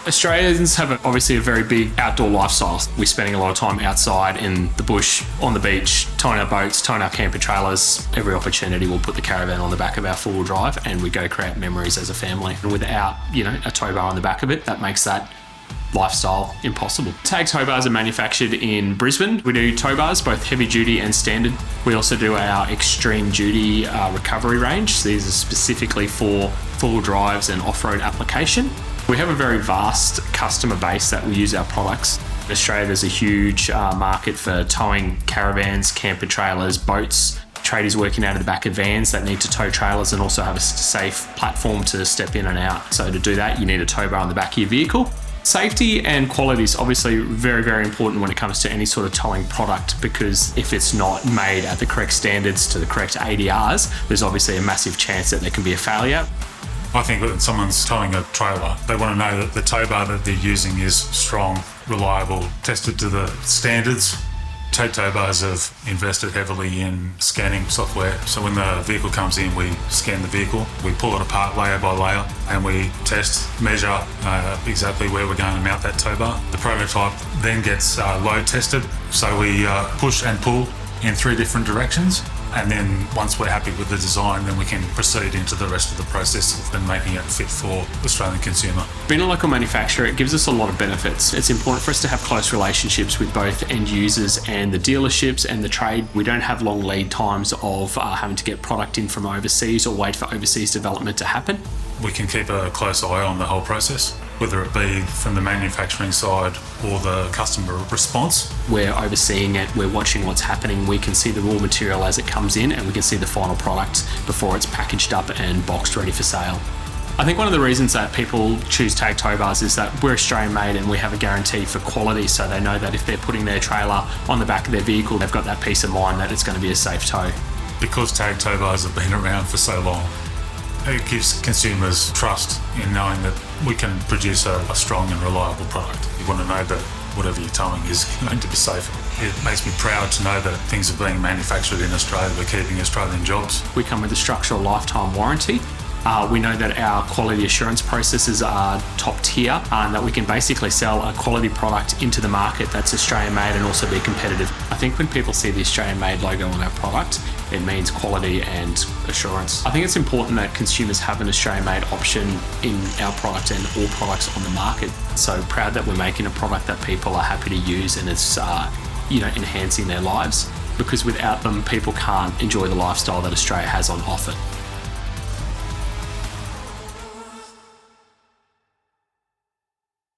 Australians have obviously a very big outdoor lifestyle. We're spending a lot of time outside in the bush, on the beach, towing our boats, towing our camper trailers. Every opportunity we'll put the caravan on the back of our four-wheel drive and we go create memories as a family. And without, a tow bar on the back of it, that makes that lifestyle impossible. TAG Towbars are manufactured in Brisbane. We do Towbars, both heavy duty and standard. We also do our extreme duty recovery range. So these are specifically for full drives and off-road application. We have a very vast customer base that we use our products. In Australia, there's a huge market for towing caravans, camper trailers, boats. Tradies working out of the back of vans that need to tow trailers and also have a safe platform to step in and out. So to do that, you need a tow bar on the back of your vehicle. Safety and quality is obviously very, very important when it comes to any sort of towing product, because if it's not made at the correct standards to the correct ADRs, there's obviously a massive chance that there can be a failure. I think when someone's towing a trailer, they want to know that the tow bar that they're using is strong, reliable, tested to the standards. Towbars have invested heavily in scanning software. So when the vehicle comes in, we scan the vehicle, we pull it apart layer by layer, and we test, measure exactly where we're going to mount that tow bar. The prototype then gets load tested. So we push and pull in 3 different directions. And then once we're happy with the design, then we can proceed into the rest of the process of making it fit for the Australian consumer. Being a local manufacturer, it gives us a lot of benefits. It's important for us to have close relationships with both end users and the dealerships and the trade. We don't have long lead times of having to get product in from overseas or wait for overseas development to happen. We can keep a close eye on the whole process, whether it be from the manufacturing side or the customer response. We're overseeing it, we're watching what's happening, we can see the raw material as it comes in and we can see the final product before it's packaged up and boxed ready for sale. I think one of the reasons that people choose TAG Towbars is that we're Australian made and we have a guarantee for quality, so they know that if they're putting their trailer on the back of their vehicle, they've got that peace of mind that it's going to be a safe tow. Because TAG Towbars have been around for so long, it gives consumers trust in knowing that we can produce a strong and reliable product. You want to know that whatever you're towing is going to be safe. It makes me proud to know that things are being manufactured in Australia. We're keeping Australian jobs. We come with a structural lifetime warranty. We know that our quality assurance processes are top tier and that we can basically sell a quality product into the market that's Australian made and also be competitive. I think when people see the Australian made logo on our product, it means quality and assurance. I think it's important that consumers have an Australian made option in our product and all products on the market. So proud that we're making a product that people are happy to use and it's enhancing their lives, because without them people can't enjoy the lifestyle that Australia has on offer.